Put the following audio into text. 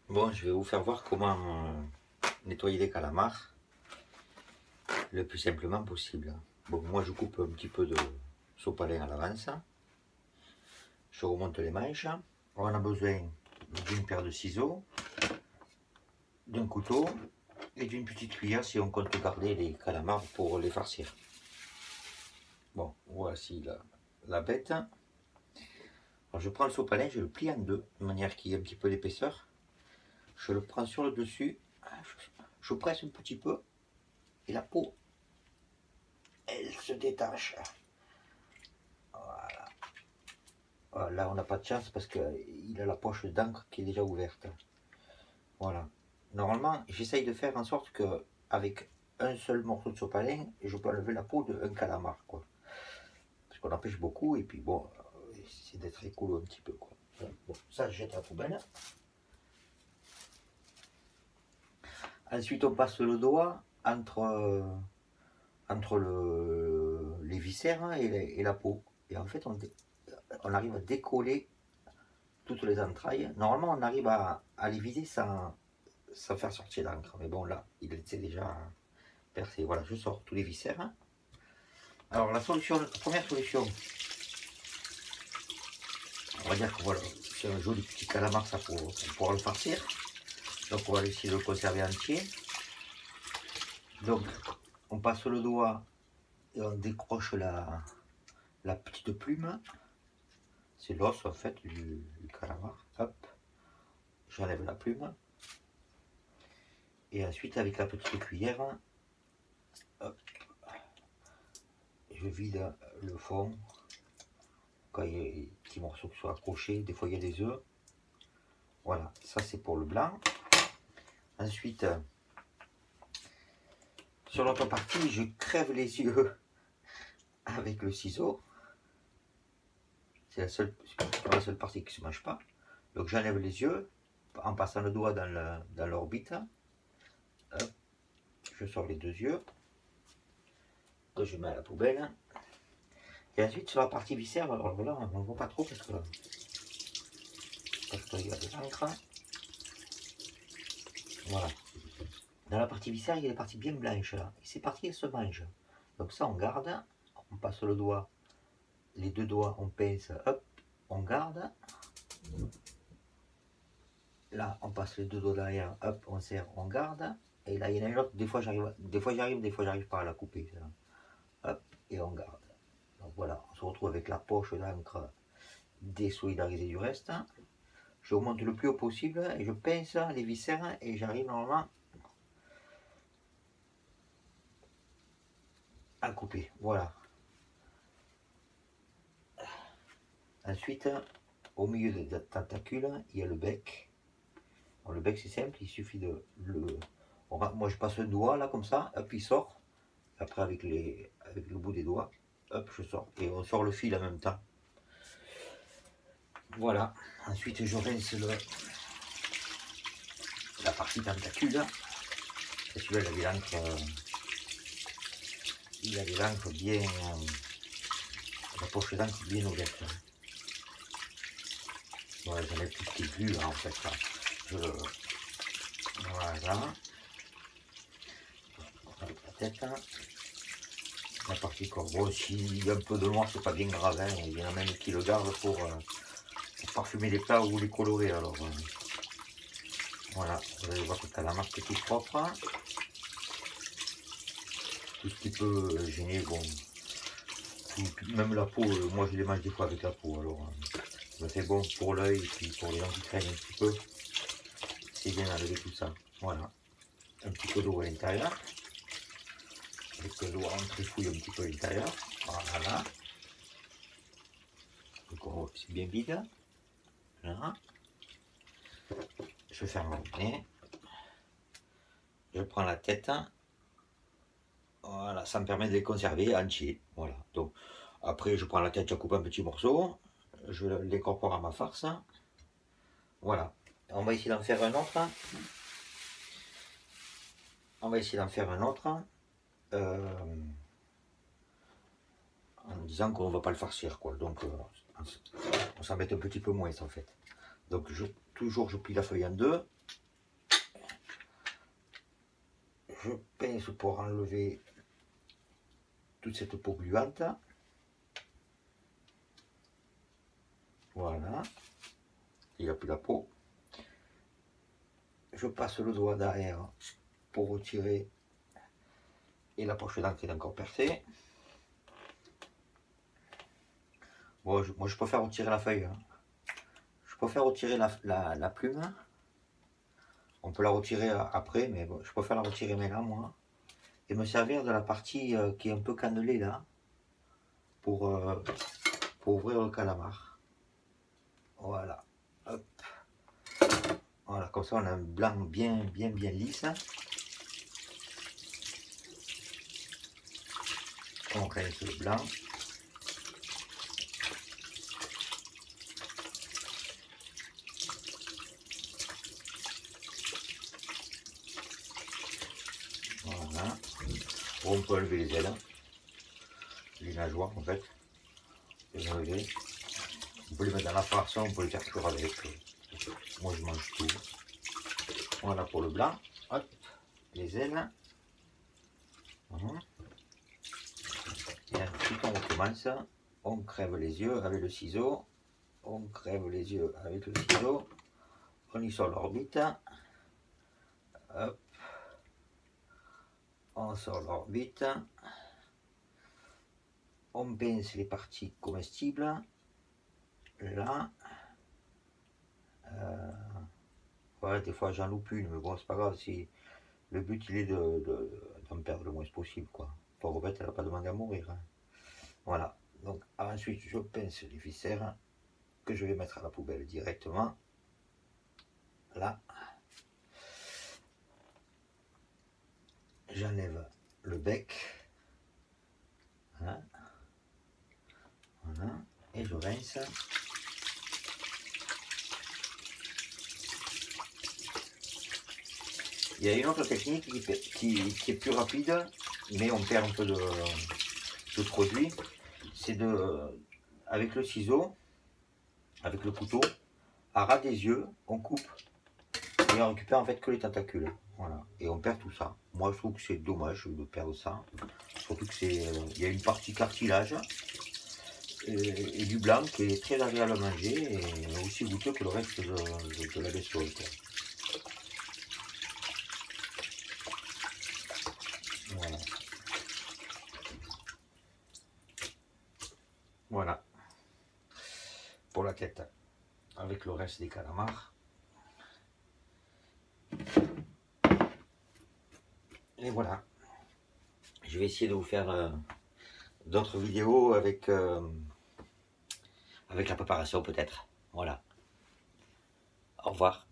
Bon, je vais vous faire voir comment nettoyer les calamars le plus simplement possible. Bon, moi je coupe un petit peu de sopalin à l'avance. Je remonte les manches. On a besoin d'une paire de ciseaux, d'un couteau et d'une petite cuillère si on compte garder les calamars pour les farcir. Bon, voici la bête. Alors, je prends le sopalin, je le plie en deux, de manière qu'il y ait un petit peu d'épaisseur. Je le prends sur le dessus, je presse un petit peu et la peau, elle se détache. Voilà. Voilà, là, on n'a pas de chance parce qu'il a la poche d'encre qui est déjà ouverte. Voilà. Normalement, j'essaye de faire en sorte que avec un seul morceau de sopalin, je peux enlever la peau d'un calamar, quoi. Parce qu'on empêche beaucoup, et puis bon, c'est d'être écolo un petit peu, quoi. Bon, ça, je jette à la poubelle. Ensuite, on passe le doigt entre les viscères et la peau. Et en fait, on arrive à décoller toutes les entrailles. Normalement, on arrive à les vider sans faire sortir l'encre. Mais bon, là, il était déjà percé. Voilà, je sors tous les viscères. Alors, la première solution, on va dire que voilà, c'est un joli petit calamar, ça, pour pouvoir le farcir. Donc, on va essayer de le conserver entier. Donc, on passe le doigt et on décroche la petite plume. C'est l'os, en fait, du calamar. Hop, j'enlève la plume. Et ensuite, avec la petite cuillère, hop, je vide le fond. Quand il y a des petits morceaux qui sont accrochés, des fois il y a des œufs. Voilà, ça c'est pour le blanc. Ensuite, sur l'autre partie, je crève les yeux avec le ciseau. C'est la seule partie qui ne se mange pas. Donc j'enlève les yeux en passant le doigt dans l'orbite. Je sors les deux yeux. Que je mets à la poubelle. Et ensuite sur la partie viscère, alors là on ne voit pas trop parce qu'il y a de l'encre. Voilà. Dans la partie viscère, il y a des parties bien blanches là. Et ces parties, elles se mangent. Donc ça, on garde. On passe le doigt, les deux doigts, on pince, hop, on garde. Là, on passe les deux doigts derrière, hop, on serre, on garde. Et là, il y en a une autre. Des fois, j'y arrive, des fois, j'arrive pas à la couper. Ça. Hop, et on garde. Donc voilà, on se retrouve avec la poche d'encre désolidarisée du reste. Je remonte le plus haut possible et je pince les viscères et j'arrive normalement à couper. Voilà. Ensuite, au milieu de la tentacule, il y a le bec. Alors, le bec, c'est simple, il suffit de le... Moi, je passe un doigt, là, comme ça, hop, il sort. Après, avec le bout des doigts, hop, je sors. Et on sort le fil en même temps. Voilà. Ensuite, je rince la partie tentacule. Et celui-là, il avait l'encre bien... la poche d'encre bien ouverte. Voilà, j'enlève tout ce qui est glu, là, en fait. Là. Voilà. La tête. La partie corbeau, s'il y a un peu de noir, c'est pas bien grave. Hein. Il y en a même qui le gardent pour parfumer les plats ou les colorer. Alors, voilà, vous allez voir que le calamar est tout propre. Tout ce qui peut gêner, bon, même la peau, moi je les mange des fois avec la peau. Alors, c'est bon pour l'œil et puis pour les gens qui craignent un petit peu. C'est bien d'enlever tout ça. Voilà, un petit peu d'eau à l'intérieur. Avec l'eau, on trifouille un petit peu à l'intérieur. Voilà. Donc c'est bien vide. Voilà. Je ferme le nez. Je prends la tête. Voilà, ça me permet de les conserver entiers. Voilà. Donc après, je prends la tête, je coupe un petit morceau. Je l'incorpore à ma farce. Voilà. On va essayer d'en faire un autre. En disant qu'on ne va pas le farcir, quoi. Donc on s'embête un petit peu moins en fait. Donc toujours je plie la feuille en deux. je pince pour enlever toute cette peau gluante. Voilà, il n'y a plus la peau. Je passe le doigt derrière pour retirer, et la poche d'encre est encore percée. Bon, moi je préfère retirer la feuille, hein. Je préfère retirer la plume. On peut la retirer après, mais bon, je préfère la retirer maintenant, moi. Et me servir de la partie qui est un peu cannelée là, pour ouvrir le calamar. Voilà. Hop. Voilà, comme ça on a un blanc bien lisse. On rince le blanc. Voilà. On peut enlever les ailes, les nageoires en fait. Les enlever. On peut les mettre dans la farce, on peut les faire cuire avec. Moi je mange tout. Voilà pour le blanc. Hop, les ailes. Voilà. Et ensuite on recommence. On crève les yeux avec le ciseau. On crève les yeux avec le ciseau. On y sort l'orbite. Hop. On sort l'orbite. On pince les parties comestibles. Là. Ouais, des fois j'en loupe une, mais bon, c'est pas grave. Si le but il est d'en perdre le moins possible, quoi. Pauvre bête, elle n'a pas demandé à mourir, hein. Voilà. Donc ensuite je pince les viscères que je vais mettre à la poubelle directement. Là. J'enlève le bec. Hein. Voilà. Et je rince. Il y a une autre technique qui est plus rapide, mais on perd un peu de produit. C'est avec le ciseau, avec le couteau, à ras des yeux, on coupe et on récupère en fait que les tentacules. Voilà. Et on perd tout ça. Moi je trouve que c'est dommage de perdre ça. Surtout que il y a une partie cartilage et du blanc qui est très agréable à manger et aussi goûteux que le reste de la bestiole, quoi. Voilà. Voilà. Pour la tête. Avec le reste des calamars. Et voilà. Je vais essayer de vous faire d'autres vidéos avec la préparation peut-être. Voilà. Au revoir.